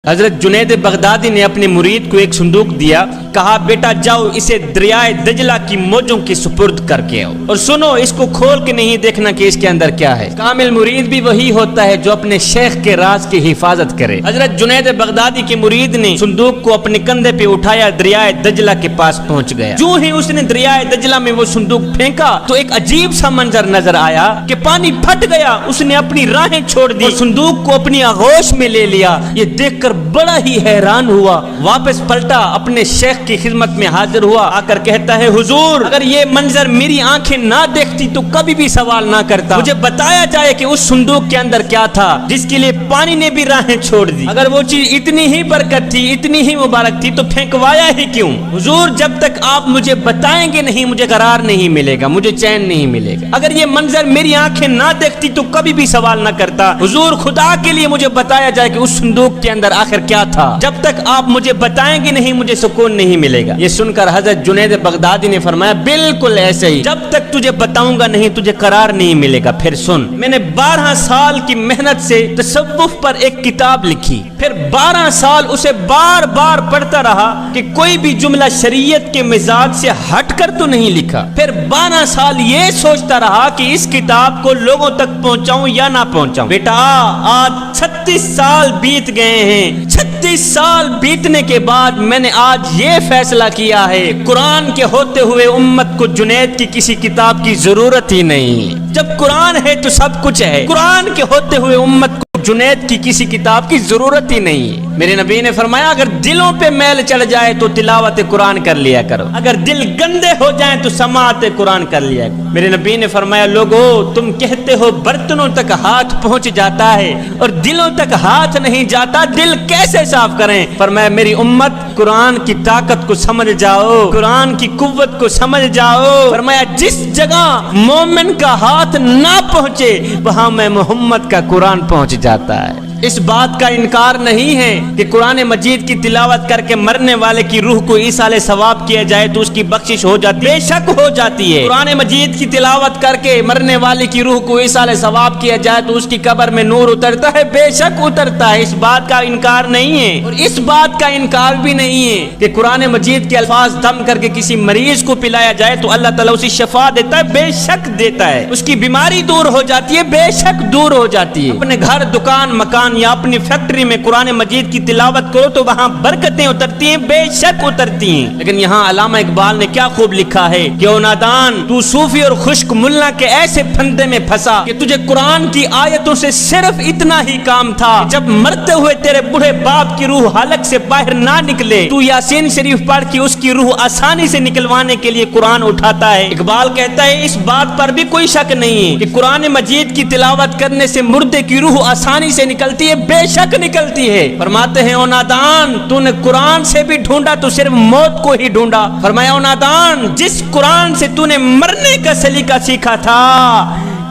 حضرت جنید بغدادی نے اپنے مرید کو ایک صندوق دیا، کہا بیٹا جاؤ اسے دریائے دجلہ کی موجوں کے سپرد کر کے آؤ، اور سنو اس کو کھول کے نہیں دیکھنا کہ اس کے اندر کیا ہے۔ کامل مرید بھی وہی ہوتا ہے جو اپنے شیخ کے راز کی حفاظت کرے۔ حضرت جنید بغدادی کے مرید نے صندوق کو اپنے کندھے پہ اٹھایا، دریائے دجلہ کے پاس پہنچ گیا۔ جو ہی اس نے دریائے دجلہ میں وہ صندوق پھینکا تو ایک عجیب سا منظر نظر آیا کہ پانی پھٹ گیا، اس نے اپنی راہیں چھوڑ دی اور صندوق کو اپنی آغوش میں لے لیا۔ یہ دیکھ کر بڑا ہی حیران ہوا، واپس پلٹا، اپنے شیخ کی خدمت میں حاضر ہوا، آ کر کہتا ہے حضور اگر یہ منظر میری آنکھیں نہ دیکھتی تو کبھی بھی سوال نہ کرتا، مجھے بتایا جائے کہ اس صندوق کے اندر کیا تھا جس کے لیے پانی نے بھی راہیں چھوڑ دی۔ اگر وہ چیز اتنی ہی برکت تھی، اتنی ہی مبارک تھی تو پھینکوایا ہی کیوں؟ حضور جب تک آپ مجھے بتائیں گے نہیں مجھے قرار نہیں ملے گا، مجھے چین نہیں ملے گا۔ اگر یہ منظر میری آنکھیں نہ دیکھتی تو کبھی بھی سوال نہ کرتا، حضور خدا کے لیے مجھے بتایا جائے کہ اس صندوق کے اندر آخر کیا تھا، جب تک آپ مجھے بتائیں گے نہیں مجھے سکون نہیں ملے گا۔ یہ سن کر حضرت جنید بغدادی نے فرمایا بالکل ایسے ہی، جب تک تجھے بتاؤں گا نہیں تجھے قرار نہیں ملے گا۔ پھر سن، میں نے 12 سال کی محنت سے تصوف پر ایک کتاب لکھی، پھر 12 سال اسے بار بار پڑھتا رہا کہ کوئی بھی جملہ شریعت کے مزاج سے ہٹ کر تو نہیں لکھا، پھر 12 سال یہ سوچتا رہا کہ اس کتاب کو لوگوں تک پہنچاؤں یا نہ پہنچاؤں۔ بیٹا آج 36 سال بیت گئے ہیں، 36 سال بیتنے کے بعد میں نے آج یہ فیصلہ کیا ہے قرآن کے ہوتے ہوئے امت کو جنید کی کسی کتاب کی ضرورت ہی نہیں۔ جب قرآن ہے تو سب کچھ ہے، قرآن کے ہوتے ہوئے امت کو جنید کی کسی کتاب کی ضرورت ہی نہیں۔ میرے نبی نے فرمایا اگر دلوں پہ میل چڑھ جائے تو تلاوت قرآن کر لیا کرو، اگر دل گندے ہو جائیں تو سماعت قرآن کر لیا کرو۔ میرے نبی نے فرمایا لوگو تم کہتے ہو برتنوں تک ہاتھ پہنچ جاتا ہے اور دلوں تک ہاتھ نہیں جاتا، دل کیسے صاف کریں؟ فرمایا میری امت قرآن کی طاقت کو سمجھ جاؤ، قرآن کی قوت کو سمجھ جاؤ۔ فرمایا جس جگہ مومن کا ہاتھ نہ پہنچے وہاں میں محمد کا قرآن پہنچ جاتا ہے۔ اس بات کا انکار نہیں ہے کہ قرآن مجید کی تلاوت کر کے مرنے والے کی روح کو ایصال ثواب کیا جائے تو اس کی بخشش ہو جاتی ہے، بے شک ہو جاتی ہے۔ قرآن مجید کی تلاوت کر کے مرنے والے کی روح کو ایصال ثواب کیا جائے تو اس کی قبر میں نور اترتا ہے، بے شک اترتا ہے، اس بات کا انکار نہیں ہے۔ اور اس بات کا انکار بھی نہیں ہے کہ قرآن مجید کے الفاظ دم کر کے کسی مریض کو پلایا جائے تو اللہ تعالیٰ اسے شفا دیتا ہے، بے شک دیتا ہے، اس کی بیماری دور ہو جاتی ہے، بے شک دور ہو جاتی ہے۔ اپنے گھر، دکان، مکان یا اپنی فیکٹری میں قرآن مجید کی تلاوت کرو تو وہاں برکتیں اترتی ہیں، بے شک اترتی ہیں۔ لیکن یہاں علامہ اقبال نے کیا خوب لکھا ہے کہ او نادان تو صوفی اور خشک ملا کے ایسے پھندے میں پھنسا کہ تجھے قرآن کی آیتوں سے صرف اتنا ہی کام تھا، جب مرتے ہوئے تیرے بوڑھے باپ کی روح حلق سے باہر نہ نکلے تو یاسین شریف پڑھ کے اس کی روح آسانی سے نکلوانے کے لیے قرآن اٹھاتا ہے۔ اقبال کہتا ہے اس بات پر بھی کوئی شک نہیں ہے کہ قرآن مجید کی تلاوت کرنے سے مردے کی روح آسانی سے نکلتی ہے، بے شک نکلتی ہے۔ فرماتے ہیں او نادان تو نے قرآن سے بھی ڈھونڈا تو صرف موت کو ہی ڈھونڈا۔ فرمایا او نادان جس قرآن سے تو نے مرنے کا سلیقہ سیکھا تھا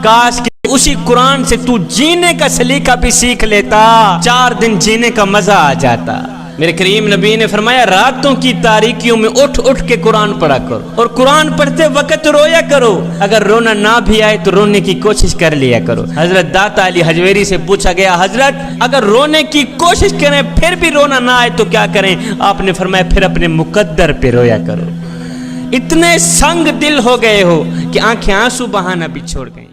کاش کہ اسی قرآن سے تو جینے کا سلیقہ بھی سیکھ لیتا، 4 دن جینے کا مزہ آ جاتا۔ میرے کریم نبی نے فرمایا راتوں کی تاریکیوں میں اٹھ اٹھ کے قرآن پڑھا کرو اور قرآن پڑھتے وقت رویا کرو، اگر رونا نہ بھی آئے تو رونے کی کوشش کر لیا کرو۔ حضرت داتا علی حجویری سے پوچھا گیا حضرت اگر رونے کی کوشش کریں پھر بھی رونا نہ آئے تو کیا کریں؟ آپ نے فرمایا پھر اپنے مقدر پہ رویا کرو۔ اتنے سنگ دل ہو گئے ہو کہ آنکھیں آنسو بہانا بھی چھوڑ گئیں۔